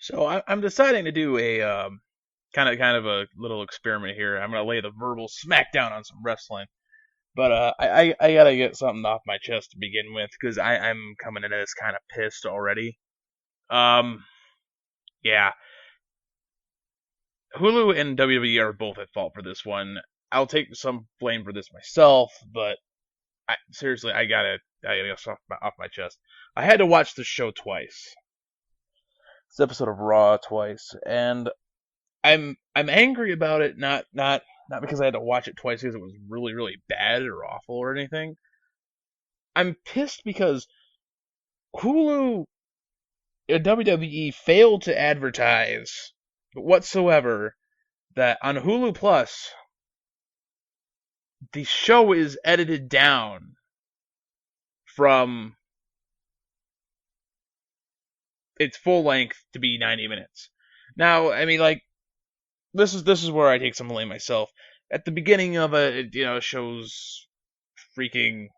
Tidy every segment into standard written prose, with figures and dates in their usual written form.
So I'm deciding to do a kind of a little experiment here. I'm gonna lay the verbal smackdown on some wrestling, but I gotta get something off my chest to begin with because I'm coming into this kind of pissed already. Um, yeah, Hulu and WWE are both at fault for this one. I'll take some blame for this myself, but seriously, I gotta get stuff off my chest. I had to watch the show twice. This episode of Raw twice, and I'm angry about it. Not because I had to watch it twice because it was really bad or awful or anything. I'm pissed because Hulu and WWE failed to advertise whatsoever that on Hulu Plus the show is edited down from its full length to be 90 minutes. Now, I mean, like, this is where I take some blame myself. At the beginning of it shows freaking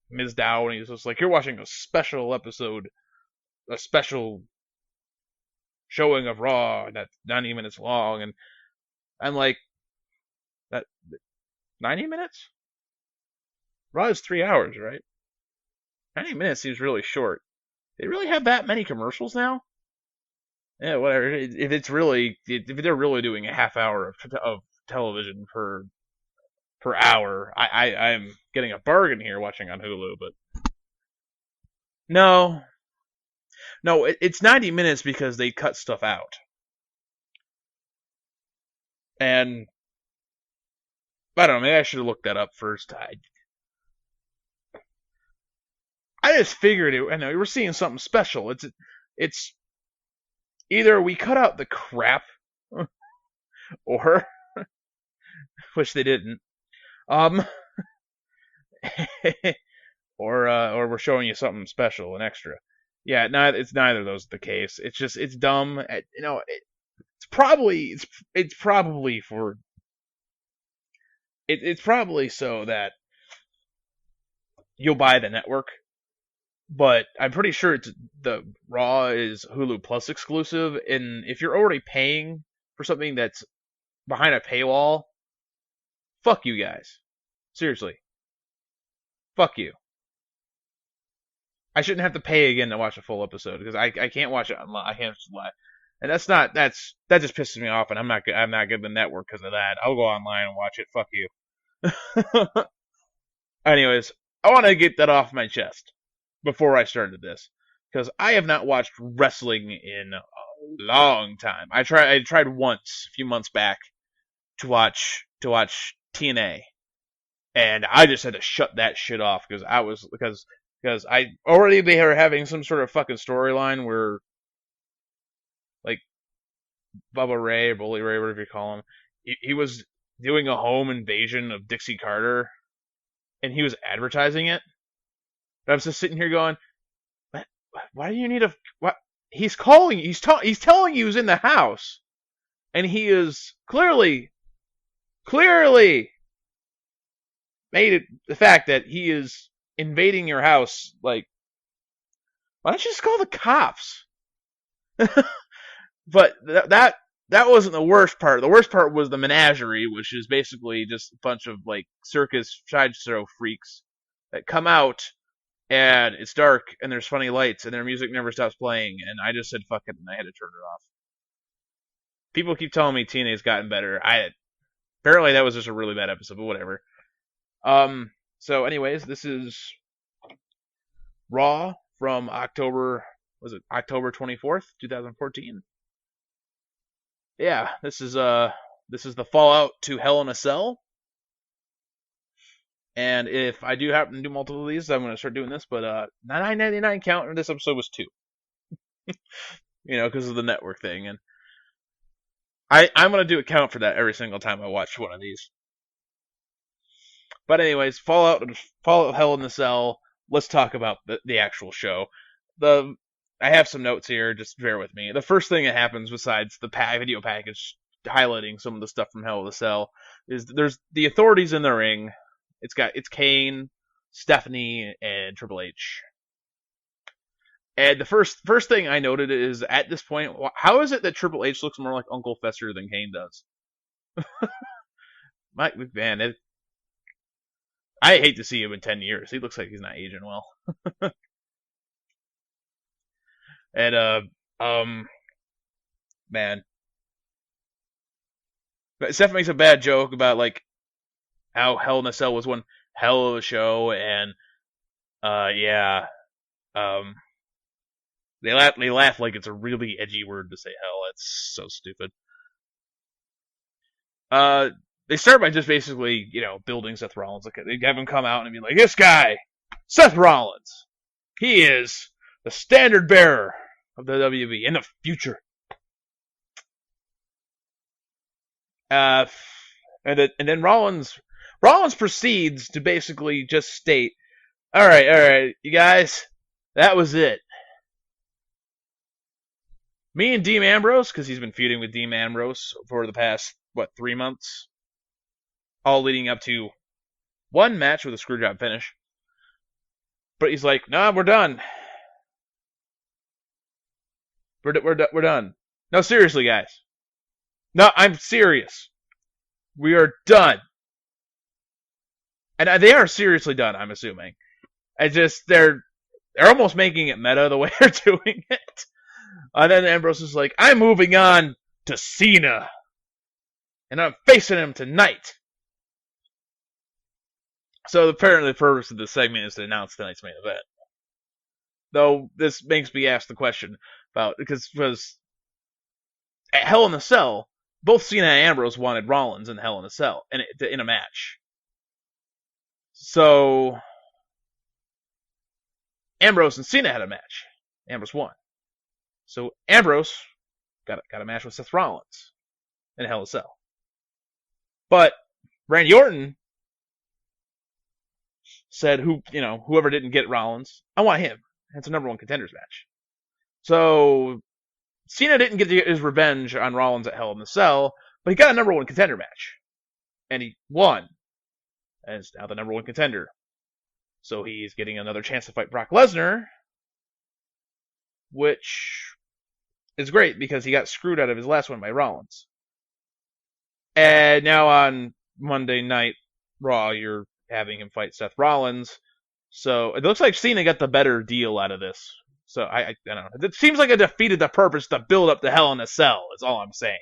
Ms. Dow, and he's just like, "You're watching a special episode, a special showing of Raw that's 90 minutes long," and I'm like, "That 90 minutes? Raw is 3 hours, right? 90 minutes seems really short. They really have that many commercials now? Yeah, whatever. If they're really doing a half hour of television per hour, I'm getting a bargain here watching on Hulu, but no, no, it's 90 minutes because they cut stuff out. And I don't know, maybe I should have looked that up first. I just figured it. I know we're seeing something special. It's either we cut out the crap, or which they didn't, um, or we're showing you something special and extra. Yeah, it's neither of those the case. It's just it's dumb. It's probably for it's probably so that you'll buy the network, but I'm pretty sure the Raw is Hulu Plus exclusive, and if you're already paying for something that's behind a paywall, fuck you guys. Seriously, fuck you. I shouldn't have to pay again to watch a full episode because I can't watch it online. I can't just lie. And that just pisses me off, and I'm not getting the network because of that. I'll go online and watch it. Fuck you. Anyways, I want to get that off my chest before I started this because I have not watched wrestling in a long time. I tried once a few months back to watch TNA, and I just had to shut that shit off because I already they were having some sort of fucking storyline where like Bubba Ray or Bully Ray, whatever you call him, he was doing a home invasion of Dixie Carter, and he was advertising it. But I was just sitting here going, why do you need a what? He's calling. He's telling you he's in the house, and he is clearly made it the fact that he is invading your house. Like, why don't you just call the cops? But that wasn't the worst part. The worst part was the menagerie, which is basically just a bunch of like circus sideshow freaks that come out, and it's dark and there's funny lights and their music never stops playing, and I just said fuck it and I had to turn it off. People keep telling me TNA's gotten better. I apparently that was just a really bad episode, but whatever. So anyways, this is Raw from October 24th, 2014. Yeah, this is the Fallout to Hell in a Cell. And if I do happen to do multiple of these, I'm going to start doing this. But $9.99 count, and this episode was 2. Because of the network thing. And I'm going to do a count for that every single time I watch one of these. But anyways, Fallout Hell in the Cell. Let's talk about the actual show. I have some notes here, just bear with me. The first thing that happens besides the video package highlighting some of the stuff from Hell in the Cell is there's the authorities in the ring. It's Kane, Stephanie, and Triple H. And the first thing I noted is at this point, how is it that Triple H looks more like Uncle Fester than Kane does? Mike McMahon, I hate to see him in 10 years. He looks like he's not aging well. And man, but Seth makes a bad joke about like how Hell in a Cell was one hell of a show, and yeah, um, they laugh like it's a really edgy word to say hell. That's so stupid. Uh, they start by just basically, building Seth Rollins. Like, they have him come out and be like, this guy, Seth Rollins, he is the standard bearer of the WWE in the future. And then Rollins proceeds to basically just state, all right, you guys, that was it. Me and Dean Ambrose, because he's been feuding with Dean Ambrose for the past, 3 months? All leading up to one match with a screwjob finish. But he's like, nah, we're done. We're done. No, seriously, guys. No, I'm serious. We are done. And they are seriously done, I'm assuming. They're almost making it meta the way they're doing it. And then Ambrose is like, I'm moving on to Cena. And I'm facing him tonight. So apparently the purpose of this segment is to announce tonight's main event. Though this makes me ask the question about, because at Hell in a Cell, both Cena and Ambrose wanted Rollins in Hell in a Cell in a match. So Ambrose and Cena had a match. Ambrose won. So Ambrose got a match with Seth Rollins in Hell in a Cell. But Randy Orton said, whoever didn't get Rollins, I want him. It's a number one contenders match. So Cena didn't get his revenge on Rollins at Hell in a Cell, but he got a number one contender match. And he won. And is now the number one contender. So he's getting another chance to fight Brock Lesnar, which is great because he got screwed out of his last one by Rollins. And now on Monday Night Raw, you're having him fight Seth Rollins. So it looks like Cena got the better deal out of this. So I don't know. It seems like it defeated the purpose to build up the Hell in a Cell, is all I'm saying.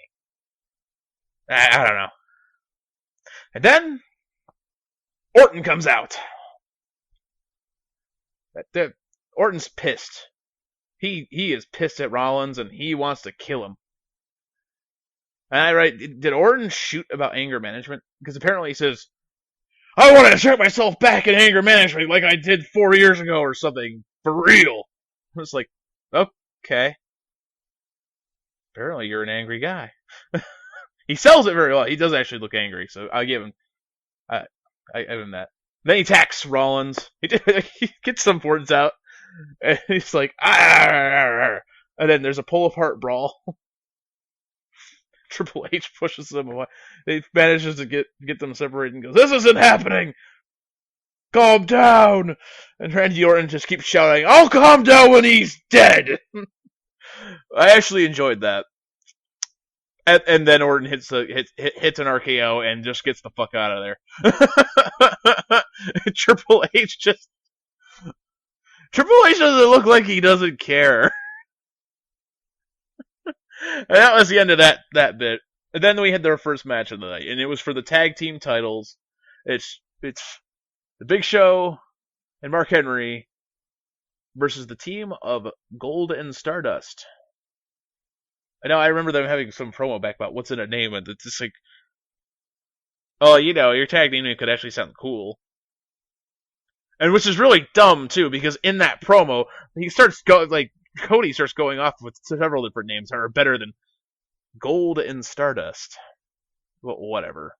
I don't know. And then Orton comes out. Orton's pissed. He is pissed at Rollins and he wants to kill him. And I write, did Orton shoot about anger management? Because apparently he says, I want to insert myself back in anger management like I did 4 years ago or something. For real. It's like, okay. Apparently you're an angry guy. He sells it very well. He does actually look angry, so I give him that. Then he attacks Rollins. He gets some words out. And he's like, Arr! And then there's a pull apart brawl. Triple H pushes them away. He manages to get them separated and goes, this isn't happening! Calm down! And Randy Orton just keeps shouting, I'll calm down when he's dead! I actually enjoyed that. And then Orton hits an RKO and just gets the fuck out of there. Triple H doesn't look like he doesn't care. And that was the end of that bit. And then we had their first match of the night, and it was for the tag team titles. It's the Big Show and Mark Henry versus the team of Gold and Stardust. I remember them having some promo back about what's in a name, and it's just like, oh, your tag name could actually sound cool. And which is really dumb too, because in that promo, Cody starts going off with several different names that are better than Gold and Stardust. Well, whatever.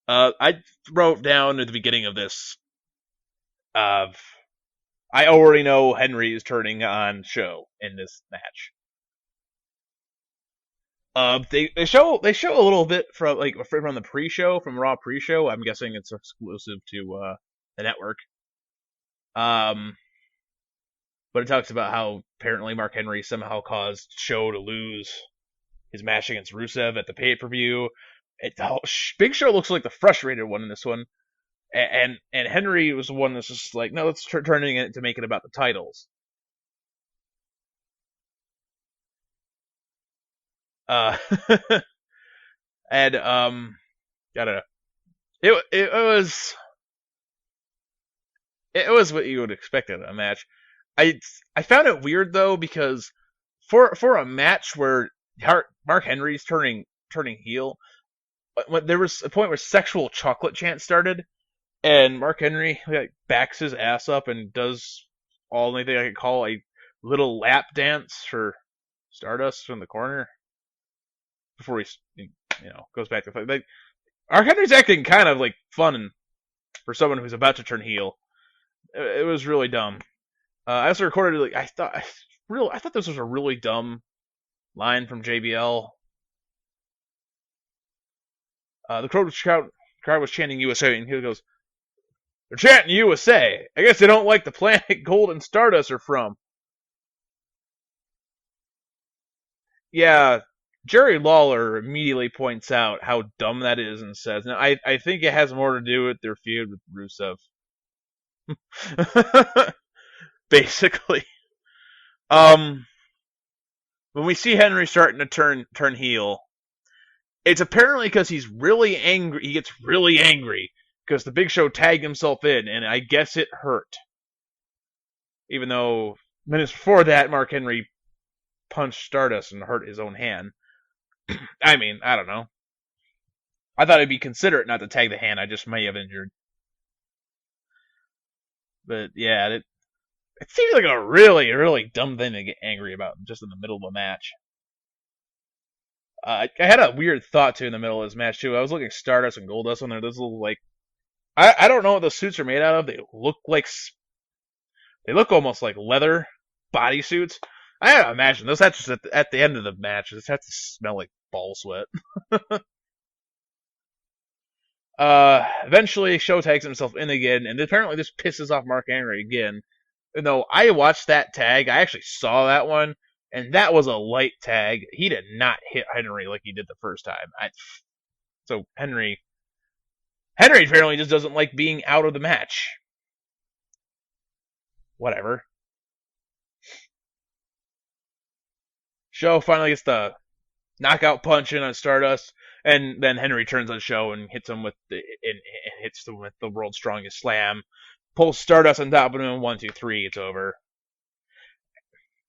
I wrote down at the beginning of this, I already know Henry is turning on Show in this match. They show a little bit from the pre-show, from Raw pre-show. I'm guessing it's exclusive to the network. but it talks about how apparently Mark Henry somehow caused Show to lose his match against Rusev at the pay-per-view. Big Show looks like the frustrated one in this one, and Henry was the one that's just like, no, let's turning it to make it about the titles. Uh, and I don't know. It was what you would expect in a match. I found it weird though because for a match where Mark Henry's turning heel, when there was a point where sexual chocolate chant started, and Mark Henry like backs his ass up and does all anything I could call a little lap dance for Stardust in the corner before he goes back to fight. Like Mark Henry's acting kind of like fun for someone who's about to turn heel. It was really dumb. I also recorded like I thought this was a really dumb line from JBL. The crowd was chanting USA, and he goes, "They're chanting USA. I guess they don't like the planet Gold and Stardust are from." Yeah, Jerry Lawler immediately points out how dumb that is and says, "Now I think it has more to do with their feud with Rusev." Basically, when we see Henry starting to turn heel, it's apparently because he's really angry. He gets really angry because the Big Show tagged himself in, and I guess it hurt. Even though minutes before that, Mark Henry punched Stardust and hurt his own hand. I mean, I don't know. I thought it'd be considerate not to tag the hand I just may have injured. But yeah, it seems like a really, really dumb thing to get angry about just in the middle of a match. I had a weird thought too in the middle of this match too. I was looking at Stardust and Goldust on there. Those little like, I don't know what those suits are made out of. They look almost like leather bodysuits. I gotta imagine those have to at the end of the match. This have to smell like ball sweat. Eventually, Show tags himself in again, and apparently this pisses off Mark Henry again. And though I watched that tag, I actually saw that one, and that was a light tag. He did not hit Henry like he did the first time. So Henry apparently just doesn't like being out of the match. Whatever. Show finally gets the knockout punch in on Stardust, and then Henry turns on Show and hits him with the world's strongest slam. Pulls Stardust on top of him. 1, 2, 3. It's over.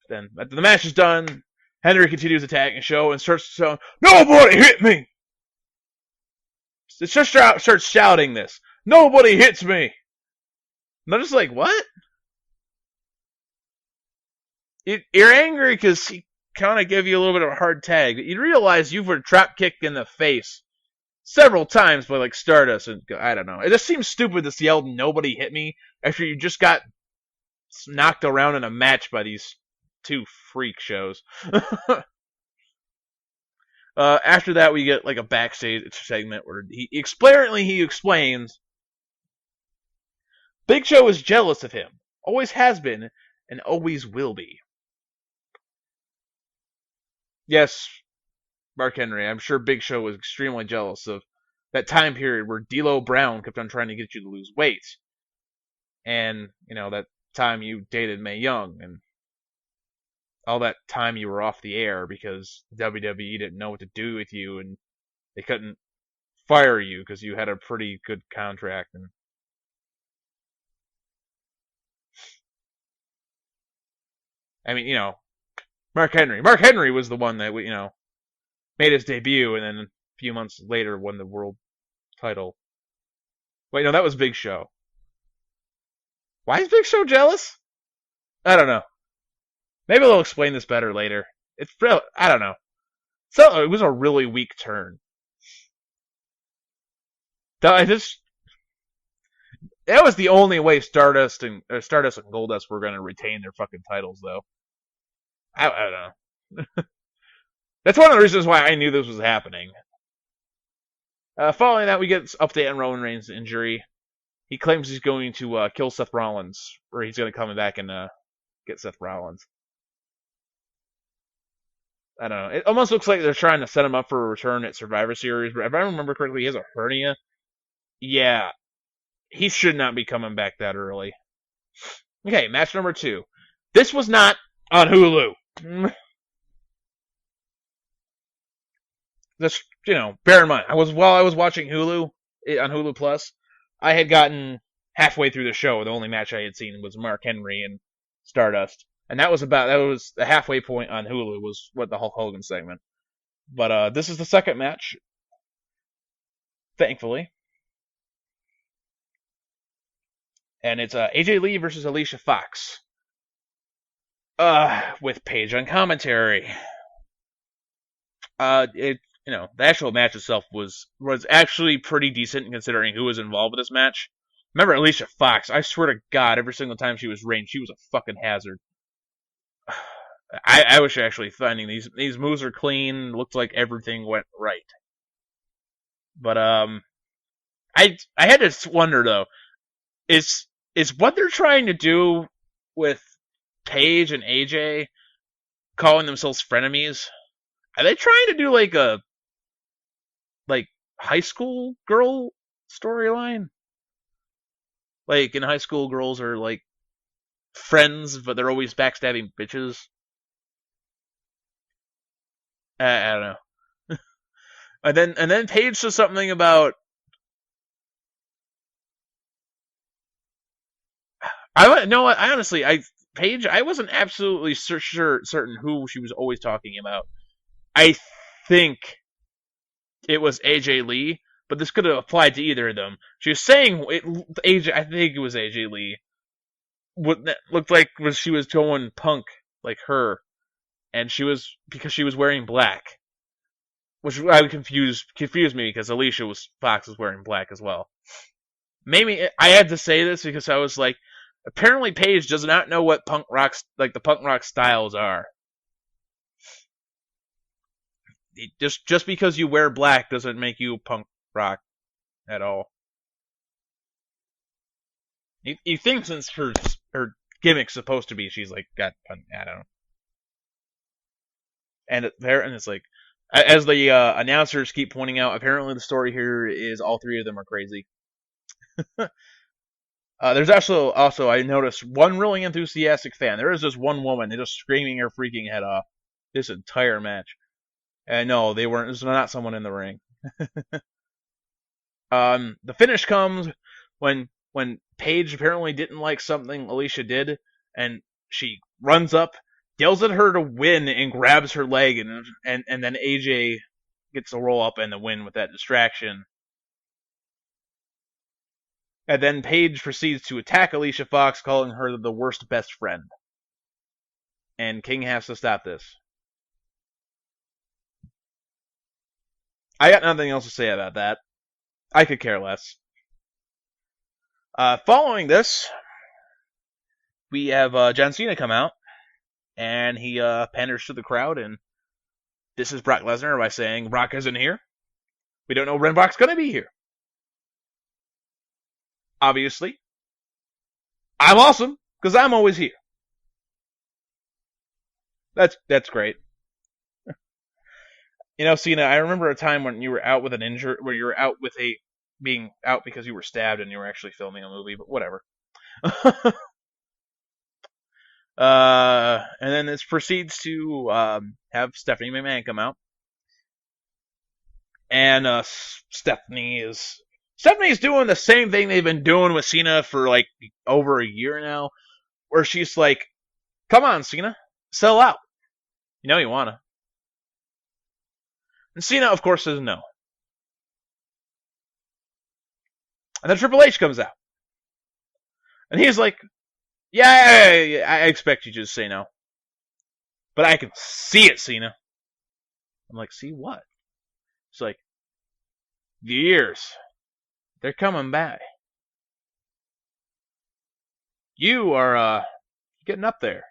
Then after the match is done, Henry continues attacking Show and starts shouting, "Nobody hit me!" It starts shouting this. "Nobody hits me!" And I'm just like, what? You're angry because he kind of gave you a little bit of a hard tag. You realize you were drop kicked in the face several times by like Stardust, and I don't know. It just seems stupid to yell "Nobody hit me" after you just got knocked around in a match by these two freak shows. After that, we get like a backstage segment where he explains Big Show is jealous of him, always has been, and always will be. Yes, Mark Henry, I'm sure Big Show was extremely jealous of that time period where D'Lo Brown kept on trying to get you to lose weight. And, that time you dated Mae Young, and all that time you were off the air because WWE didn't know what to do with you, and they couldn't fire you because you had a pretty good contract. And I mean, Mark Henry was the one that made his debut, and then a few months later won the world title. Wait, no, that was Big Show. Why is Big Show jealous? I don't know. Maybe they'll explain this better later. I don't know. So it was a really weak turn. That was the only way Stardust and Goldust were going to retain their fucking titles, though. I don't know. That's one of the reasons why I knew this was happening. Following that, we get this update on Roman Reigns' injury. He claims he's going to kill Seth Rollins, or he's going to come back and get Seth Rollins. I don't know. It almost looks like they're trying to set him up for a return at Survivor Series, but if I remember correctly, he has a hernia. Yeah, he should not be coming back that early. Okay, match number 2. This was not on Hulu. Just, bear in mind, while I was watching Hulu on Hulu Plus, I had gotten halfway through the show. The only match I had seen was Mark Henry and Stardust, and that was the halfway point on Hulu was what the Hulk Hogan segment. But this is the second match, thankfully, and it's AJ Lee versus Alicia Fox. With Paige on commentary. The actual match itself was actually pretty decent considering who was involved with this match. Remember Alicia Fox? I swear to God, every single time she was ringed, she was a fucking hazard. I was actually finding these moves are clean. Looked like everything went right. But I had to wonder though, is what they're trying to do with Paige and AJ calling themselves frenemies? Are they trying to do like a high school girl storyline? Like in high school, girls are like friends, but they're always backstabbing bitches. I don't know. and then Paige says something about Paige. I wasn't absolutely certain who she was always talking about. I think it was AJ Lee, but this could have applied to either of them. She was saying AJ. I think it was AJ Lee. What that looked like was she was going punk like her, and because she was wearing black, which I confused me because Alicia Fox was wearing black as well. Maybe I had to say this because I was like, apparently Paige does not know what the punk rock styles are. Just because you wear black doesn't make you punk rock at all. You think since her gimmick's supposed to be she's like got I don't know, and it's like as the announcers keep pointing out, apparently the story here is all three of them are crazy. There's also I noticed one really enthusiastic fan. There is this one woman just screaming her freaking head off this entire match. And no, they weren't. There's not someone in the ring. The finish comes when Paige apparently didn't like something Alicia did, and she runs up, yells at her to win, and grabs her leg, and then AJ gets to roll up and the win with that distraction. And then Paige proceeds to attack Alicia Fox, calling her the worst best friend. And King has to stop this. I got nothing else to say about that. I could care less. Following this, we have John Cena come out, and he panders to the crowd, and this is Brock Lesnar by saying, Brock isn't here. We don't know when Brock's going to be here. Obviously. I'm awesome, because I'm always here. That's great. Cena, I remember a time when you were out with an injury, where you were out with being out because you were stabbed and you were actually filming a movie, but whatever. And then this proceeds to have Stephanie McMahon come out. And Stephanie's doing the same thing they've been doing with Cena for like over a year now, where she's like, come on, Cena, sell out. You know you wanna. And Cena, of course, says no. And then Triple H comes out. And he's like, yeah, I expect you to just say no. But I can see it, Cena. I'm like, see what? It's like, the years. They're coming back. You are, getting up there.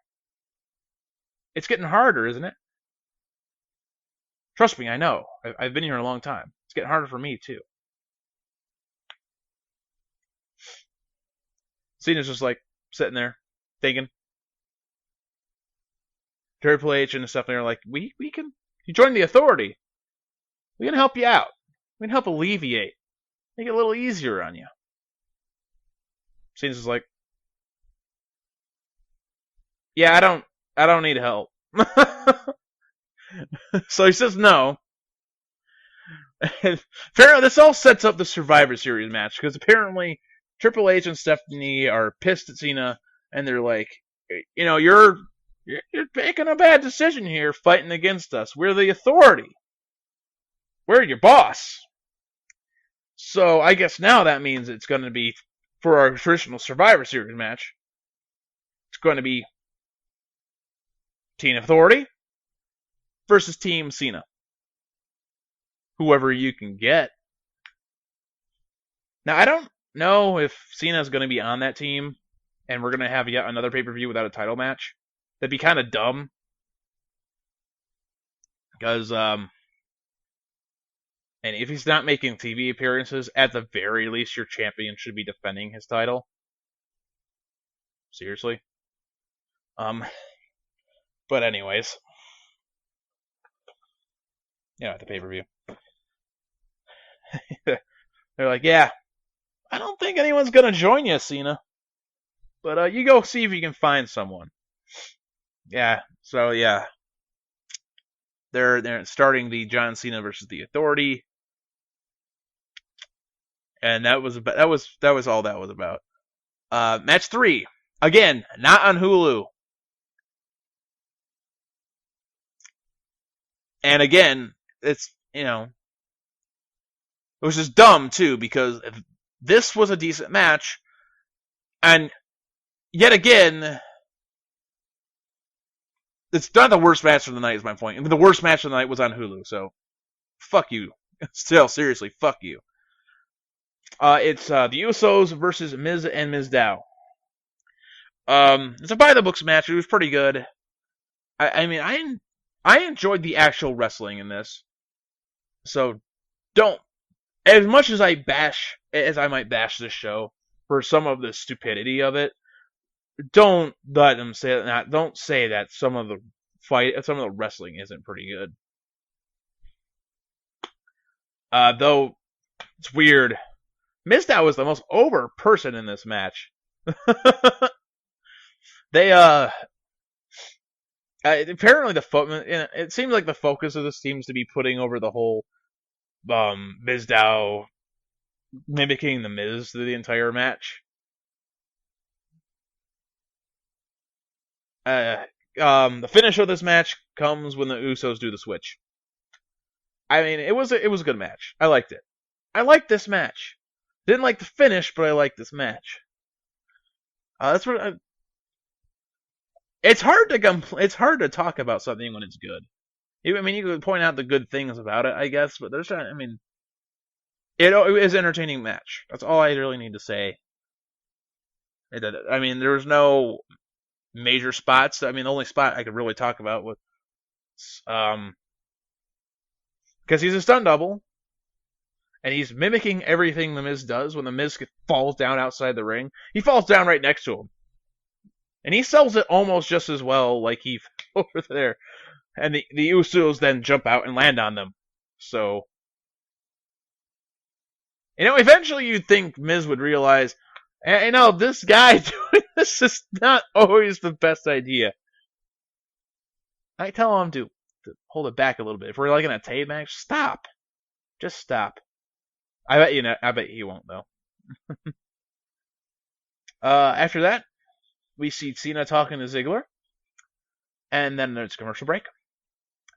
It's getting harder, isn't it? Trust me, I know. I've been here a long time. It's getting harder for me, too. Cena's just like, sitting there, thinking. Triple H and stuff, and they're like, we can, you join the Authority. We can help you out. We can help alleviate, make it a little easier on you. Cena's like, yeah, I don't need help. So he says no. And apparently, this all sets up the Survivor Series match, because apparently Triple H and Stephanie are pissed at Cena, and they're like, you know, you're making a bad decision here, fighting against us. We're the Authority. We're your boss. So I guess now that means it's going to be, for our traditional Survivor Series match, it's going to be Team Authority versus Team Cena. Whoever you can get. Now, I don't know if Cena's going to be on that team, and we're going to have yet another pay-per-view without a title match. That'd be kind of dumb. Because, and if he's not making TV appearances, at the very least, your champion should be defending his title. Seriously. But anyways. Yeah, at the pay-per-view. They're like, yeah, I don't think anyone's going to join you, Cena. But you go see if you can find someone. Yeah, so yeah. They're starting the John Cena versus the Authority. And that was all that was about. Match 3. Again, not on Hulu. And again, it's, you know, it was just dumb, too, because if this was a decent match, and yet again, it's not the worst match of the night, is my point. I mean, the worst match of the night was on Hulu, so fuck you. Still, seriously, fuck you. It's the Usos versus Miz and Mizdow. It's a by-the-books match. It was pretty good. I mean, I enjoyed the actual wrestling in this. So, don't, as much as I might bash this show for some of the stupidity of it, don't let them say that. Don't say that some of the wrestling isn't pretty good. Though it's weird, Mizdow was the most over person in this match. They apparently it seems like the focus of this seems to be putting over the whole Mizdow mimicking the Miz through the entire match. The finish of this match comes when the Usos do the switch. I mean, it was a good match. I liked it. I liked this match. Didn't like the finish, but I liked this match. That's what. It's hard to talk about something when it's good. I mean, you could point out the good things about it, I guess, but there's not. I mean, it is an entertaining match. That's all I really need to say. I mean, there was no major spots. I mean, the only spot I could really talk about was because he's a stunt double, and he's mimicking everything the Miz does. When the Miz falls down outside the ring, he falls down right next to him, and he sells it almost just as well, like he fell over there. And the Usos then jump out and land on them. So, you know, eventually you'd think Miz would realize, you know, this guy doing this is not always the best idea. I tell him to hold it back a little bit. If we're like in a tag match, stop. Just stop. I bet he won't, though. After that, we see Cena talking to Ziggler. And then there's a commercial break.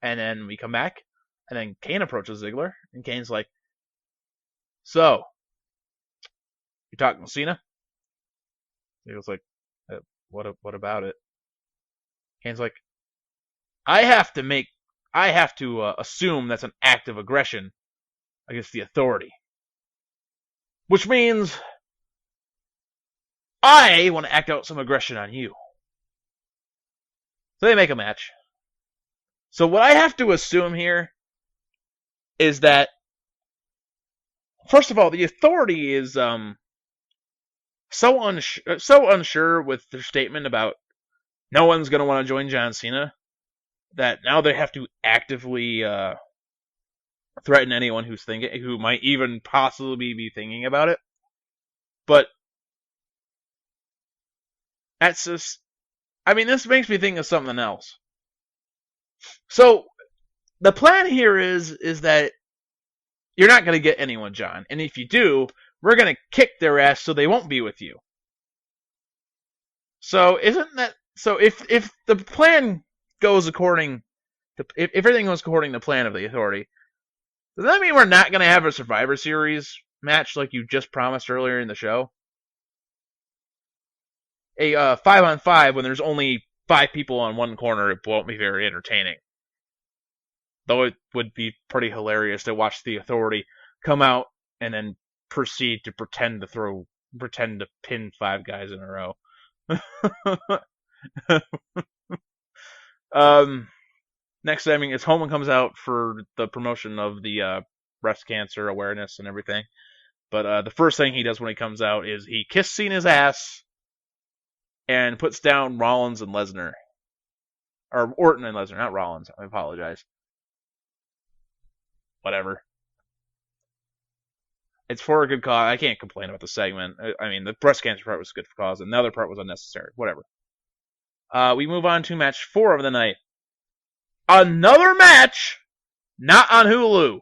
And then we come back. And then Kane approaches Ziggler. And Kane's like, so, you're talking to Cena? Ziggler's like, what about it? Kane's like, I have to assume that's an act of aggression against the Authority. Which means I want to act out some aggression on you. So they make a match. So what I have to assume here is that, first of all, the Authority is so unsure with their statement about no one's going to want to join John Cena. that now they have to actively threaten anyone who might even possibly be thinking about it. But that's just, I mean, this makes me think of something else. So the plan here is that you're not going to get anyone, John, and if you do, we're going to kick their ass so they won't be with you. So isn't that so? If the plan goes according to, if everything goes according to the plan of the Authority, does that mean we're not going to have a Survivor Series match like you just promised earlier in the show? A 5-on-5 when there's only 5 people on one corner, it won't be very entertaining. Though it would be pretty hilarious to watch the Authority come out and then proceed to pretend to pin 5 guys in a row. Next, I mean, it's Holman comes out for the promotion of the breast cancer awareness and everything. But the first thing he does when he comes out is he kisses Cena's ass and puts down Rollins and Lesnar. Or Orton and Lesnar, not Rollins. I apologize. Whatever. It's for a good cause. I can't complain about the segment. I mean, the breast cancer part was good for cause, and the other part was unnecessary. Whatever. We move on to match 4 of the night. Another match, not on Hulu.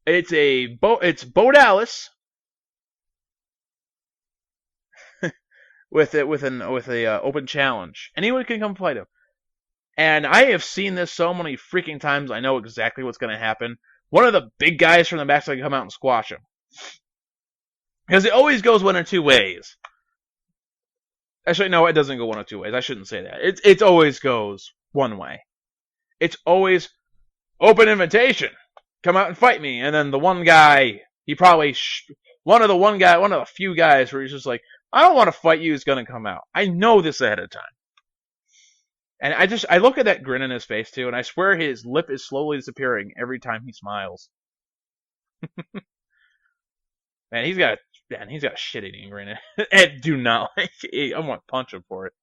It's Bo Dallas with an open challenge. Anyone can come fight him. And I have seen this so many freaking times. I know exactly what's going to happen. One of the big guys from the backside can come out and squash him. Because it always goes one of 2 ways. Actually, no, it doesn't go one of 2 ways. I shouldn't say that. It always goes one way. It's always open invitation. Come out and fight me. And then the one guy, he probably one of the few guys where he's just like, I don't want to fight you, is going to come out. I know this ahead of time. And I look at that grin in his face too, and I swear his lip is slowly disappearing every time he smiles. Man, he's got a shit-eating grin. I do not like it. I want to punch him for it.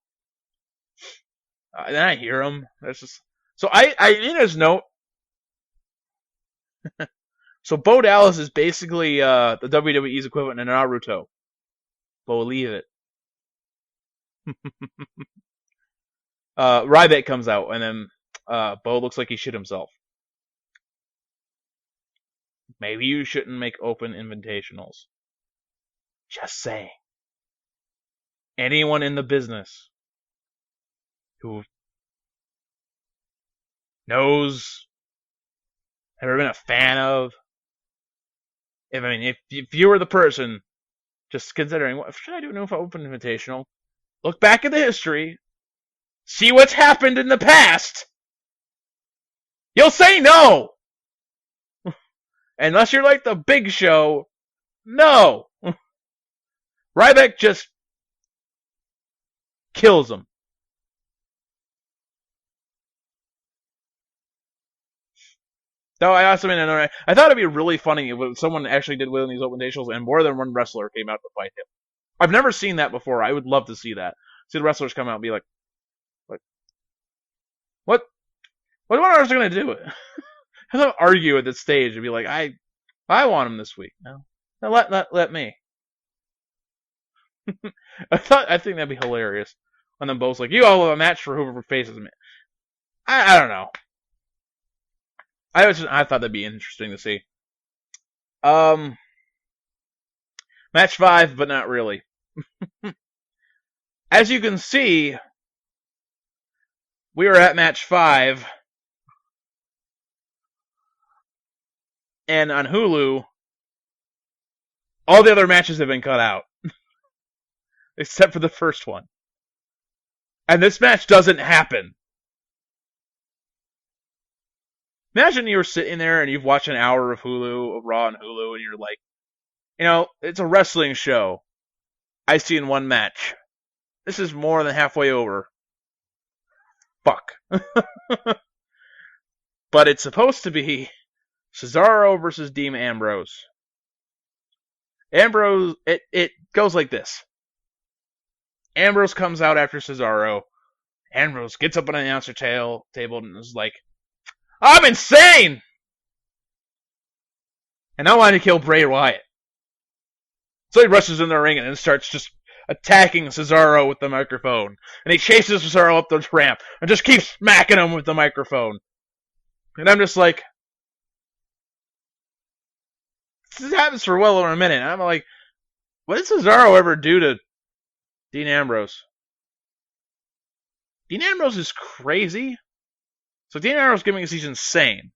And then I hear him. That's just so I in his note. So Bo Dallas is basically the WWE's equivalent to Naruto. Believe it. Ryback comes out, and then Bo looks like he shit himself. Maybe you shouldn't make open invitationals. Just saying. Anyone in the business who knows, ever been a fan of, if you were the person just considering, what should I do an open invitational? Look back at the history. See what's happened in the past. You'll say no. Unless you're like the Big Show. No. Ryback just kills him. Though I also mean, I thought it'd be really funny if someone actually did win these open invitationals and more than one wrestler came out to fight him. I've never seen that before. I would love to see that. See the wrestlers come out and be like, What are they going to do? Have them argue at this stage and be like, I want him this week. No, let me. I think that'd be hilarious. And then both like, you all have a match for whoever faces me. I don't know. I thought that'd be interesting to see. Match 5, but not really. As you can see, we are at match 5. And on Hulu, all the other matches have been cut out. Except for the first one. And this match doesn't happen. Imagine you were sitting there and you've watched an hour of Raw on Hulu, and you're like, it's a wrestling show. I've seen one match. This is more than halfway over. Fuck. But it's supposed to be Cesaro versus Dean Ambrose. Ambrose, it goes like this. Ambrose comes out after Cesaro. Ambrose gets up on an announcer table and is like, I'm insane! And I want to kill Bray Wyatt. So he rushes in the ring and starts just attacking Cesaro with the microphone. And he chases Cesaro up the ramp and just keeps smacking him with the microphone. And I'm just like, this happens for well over a minute. And I'm like, what did Cesaro ever do to Dean Ambrose? Dean Ambrose is crazy. So Dean Ambrose gimmick is he's insane.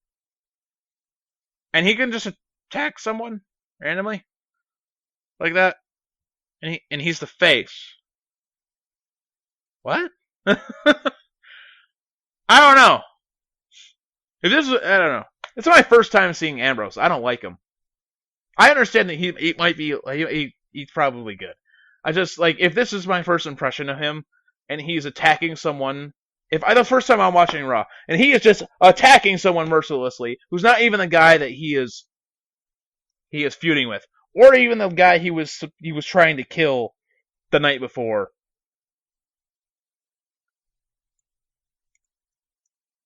And he can just attack someone randomly like that. And he's the face. What? I don't know. I don't know. It's my first time seeing Ambrose. I don't like him. I understand that he might be he's probably good. I just like if this is my first impression of him and he's attacking someone. The first time I'm watching Raw and he is just attacking someone mercilessly, who's not even the guy that he is feuding with, or even the guy he was trying to kill the night before.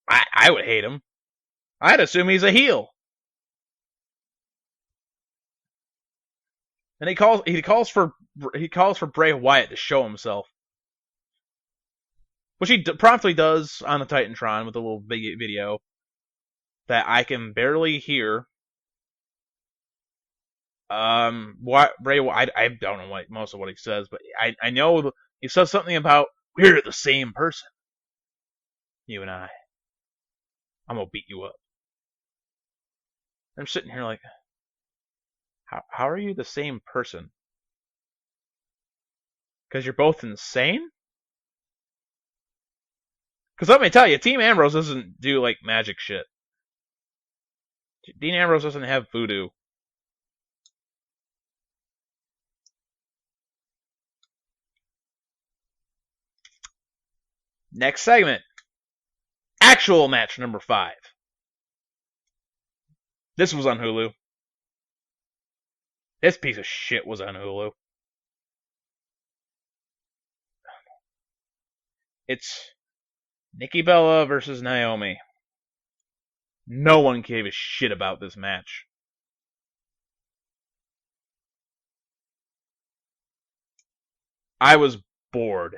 I would hate him. I'd assume he's a heel. And he calls for Bray Wyatt to show himself, which he promptly does on the Titantron with a little video that I can barely hear. Bray Wyatt, I don't know most of what he says, but I know he says something about we're the same person, you and I. I'm gonna beat you up. I'm sitting here like, how are you the same person? Because you're both insane? Because let me tell you, Team Ambrose doesn't do like magic shit. Dean Ambrose doesn't have voodoo. Next segment. Actual match number 5. This was on Hulu. This piece of shit was on Hulu. It's Nikki Bella versus Naomi. No one gave a shit about this match. I was bored.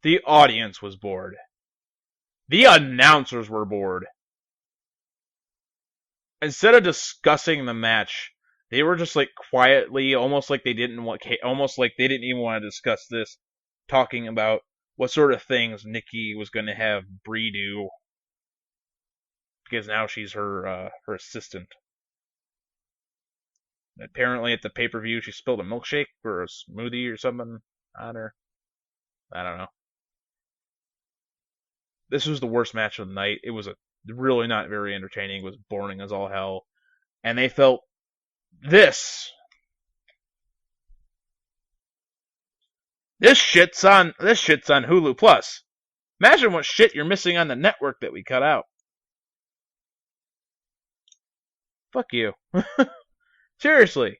The audience was bored. The announcers were bored. Instead of discussing the match, they were just like quietly, almost like they didn't even want to discuss this, talking about what sort of things Nikki was going to have Brie do, because now she's her assistant. Apparently, at the pay-per-view, she spilled a milkshake or a smoothie or something on her. I don't know. This was the worst match of the night. It was really not very entertaining. It was boring as all hell. And they felt this shit's on Hulu Plus. Imagine what shit you're missing on the network that we cut out. Fuck you. Seriously.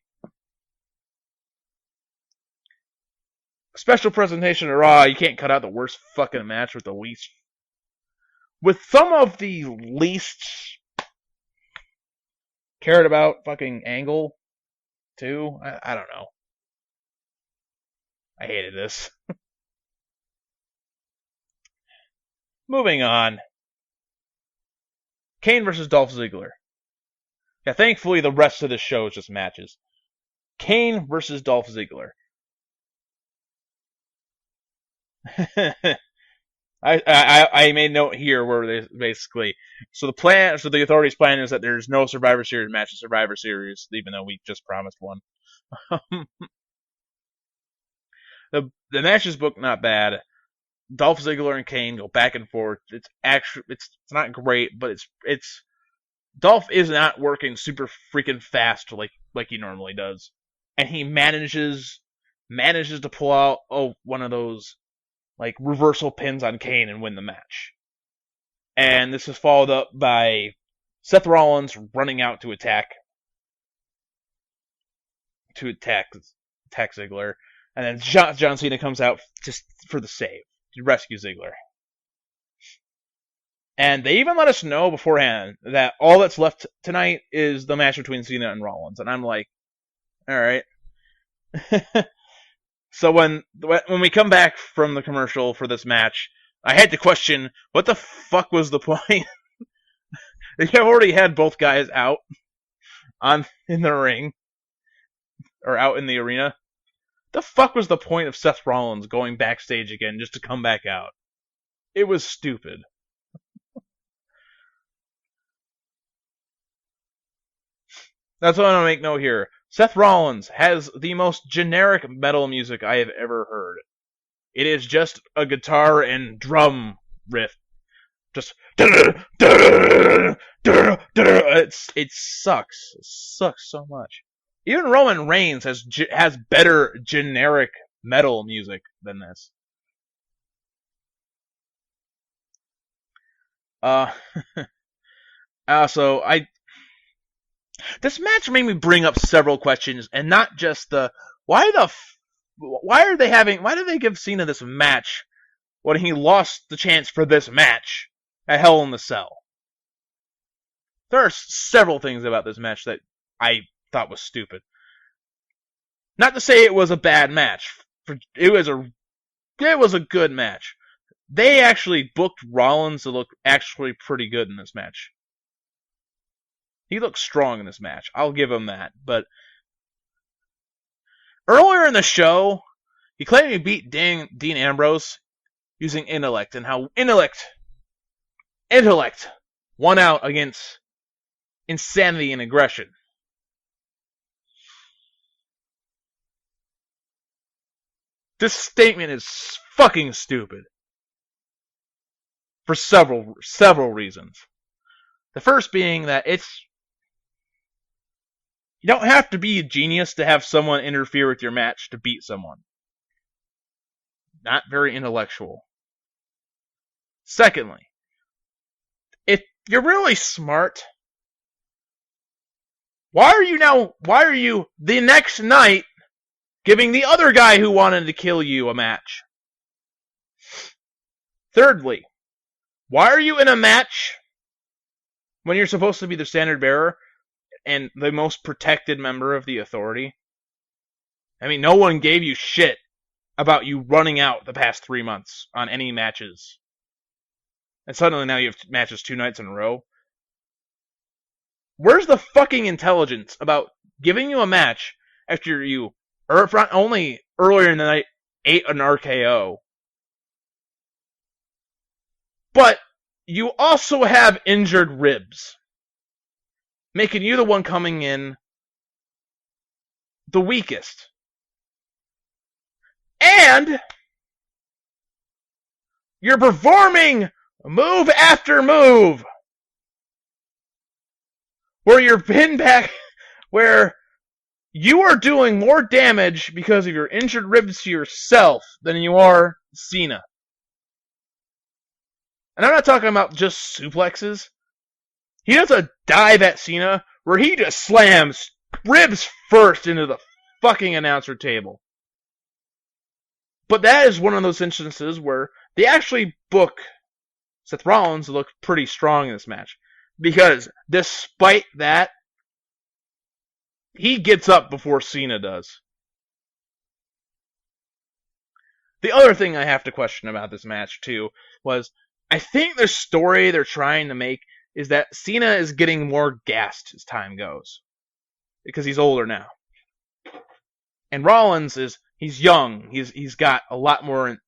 Special presentation of Raw, you can't cut out the worst fucking match with some of the least cared about fucking angle, too. I don't know. I hated this. Moving on. Kane versus Dolph Ziggler. Yeah, thankfully the rest of the show is just matches. Kane versus Dolph Ziggler. I made note here where they basically the authorities' plan is that there's no Survivor Series match in Survivor Series, even though we just promised one. the matches book not bad. Dolph Ziggler and Kane go back and forth. It's not great, but it's Dolph is not working super freaking fast like he normally does, and he manages to pull out one of those like reversal pins on Kane and win the match. And this is followed up by Seth Rollins running out to attack Ziggler. And then John Cena comes out just for the save to rescue Ziggler. And they even let us know beforehand that all that's left tonight is the match between Cena and Rollins. And I'm like, all right. So when we come back from the commercial for this match, I had to question, what the fuck was the point? They have already had both guys out in the ring, or out in the arena. The fuck was the point of Seth Rollins going backstage again just to come back out? It was stupid. That's what I'm gonna make note here. Seth Rollins has the most generic metal music I have ever heard. It is just a guitar and drum riff. Just it sucks. It sucks so much. Even Roman Reigns has better generic metal music than this. This match made me bring up several questions, and not just why did they give Cena this match when he lost the chance for this match at Hell in the Cell? There are several things about this match that I thought was stupid. Not to say it was a bad match. It was a good match. They actually booked Rollins to look actually pretty good in this match. He looked strong in this match. I'll give him that. But earlier in the show, he claimed he beat Dean Ambrose using intellect, and how intellect won out against insanity and aggression. This statement is fucking stupid. For several reasons. The first being that you don't have to be a genius to have someone interfere with your match to beat someone. Not very intellectual. Secondly, if you're really smart, why are you the next night giving the other guy who wanted to kill you a match? Thirdly, why are you in a match when you're supposed to be the standard bearer and the most protected member of the Authority? I mean, no one gave you shit about you running out the past 3 months on any matches. And suddenly now you have matches 2 nights in a row. Where's the fucking intelligence about giving you a match after you, or if not only earlier in the night, ate an RKO, but you also have injured ribs, making you the one coming in the weakest. And you're performing move after move where you're pinned back, where you are doing more damage because of your injured ribs to yourself than you are Cena. And I'm not talking about just suplexes. He does a dive at Cena where he just slams ribs first into the fucking announcer table. But that is one of those instances where they actually book Seth Rollins to look pretty strong in this match. Because despite that, he gets up before Cena does. The other thing I have to question about this match, too, was I think the story they're trying to make is that Cena is getting more gassed as time goes. Because he's older now. And Rollins he's young. He's got a lot more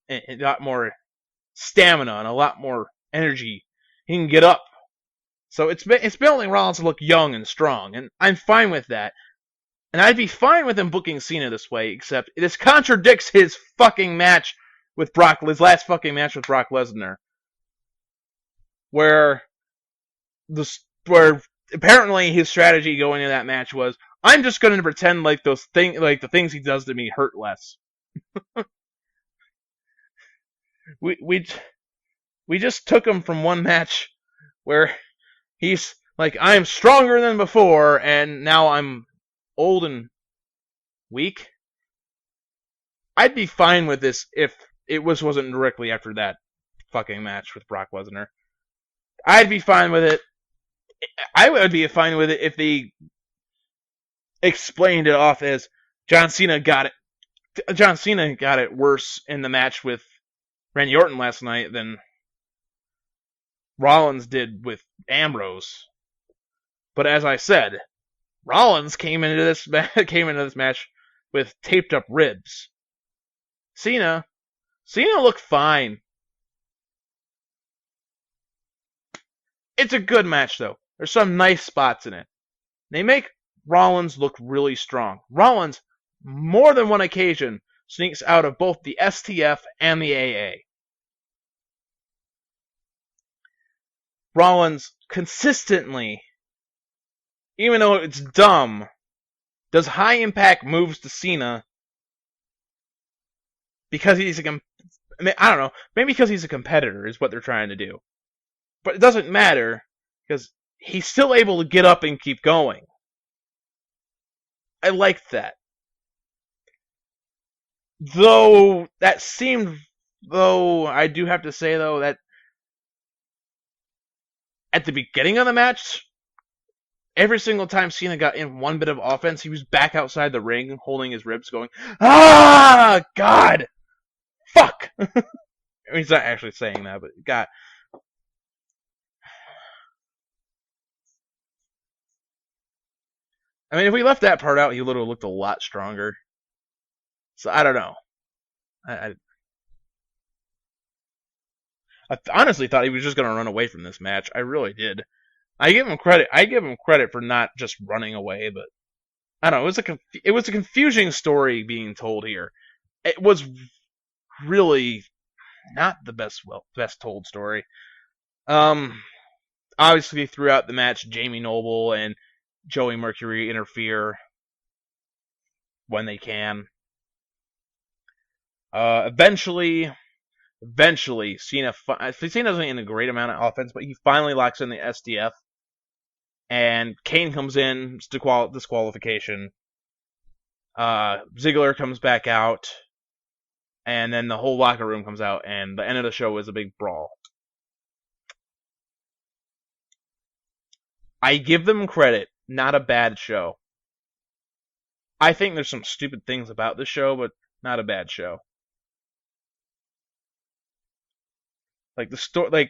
stamina and a lot more energy. He can get up. So it's building Rollins to look young and strong, and I'm fine with that. And I'd be fine with him booking Cena this way, except this contradicts his fucking match with his last fucking match with Brock Lesnar, where apparently his strategy going into that match was, I'm just going to pretend like the things he does to me hurt less. we just took him from one match where he's like, I'm stronger than before, and now I'm old and weak. I'd be fine with this if wasn't directly after that fucking match with Brock Lesnar. I'd be fine with it. I would be fine with it if they explained it off as John Cena got it. John Cena got it worse in the match with Randy Orton last night than Rollins did with Ambrose. But as I said, Rollins came into this match with taped up ribs. Cena looked fine. It's a good match though. There's some nice spots in it. They make Rollins look really strong. Rollins, more than one occasion, sneaks out of both the STF and the AA. Rollins consistently, even though it's dumb, does high impact moves to Cena because he's I don't know, maybe because he's a competitor is what they're trying to do. But it doesn't matter because he's still able to get up and keep going. I liked that. Though I do have to say though that at the beginning of the match, every single time Cena got in one bit of offense, he was back outside the ring holding his ribs going, "Ah, God! Fuck!" I mean, he's not actually saying that, but God. I mean, if we left that part out, he literally looked a lot stronger. So, I don't know. I honestly thought he was just going to run away from this match. I really did. I give him credit for not just running away, but I don't know. It was a confusing story being told here. It was really not the best told story. Obviously throughout the match, Jamie Noble and Joey Mercury interfere when they can. Eventually, Cena doesn't in a great amount of offense, but he finally locks in the SDF. And Kane comes in, disqualification. Ziggler comes back out. And then the whole locker room comes out, and the end of the show is a big brawl. I give them credit, not a bad show. I think there's some stupid things about the show, but not a bad show. Like the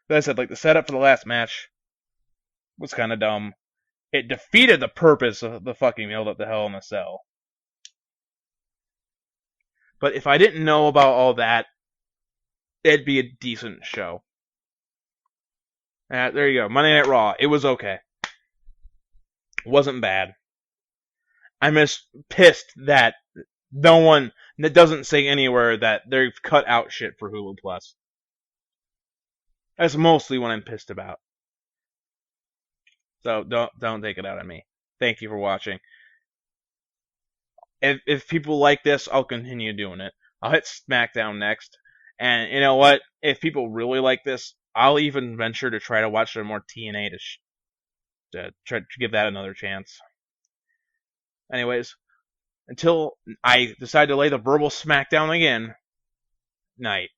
the setup for the last match was kind of dumb. It defeated the purpose of the fucking build up to Hell in a Cell. But if I didn't know about all that, it'd be a decent show. There you go. Monday Night Raw. It was okay. Wasn't bad. I'm just pissed that that doesn't say anywhere that they've cut out shit for Hulu Plus. That's mostly what I'm pissed about. So don't take it out on me. Thank you for watching. If people like this, I'll continue doing it. I'll hit Smackdown next. And you know what? If people really like this, I'll even venture to try to watch some more TNA to try to give that another chance. Anyways, until I decide to lay the verbal smackdown again, night.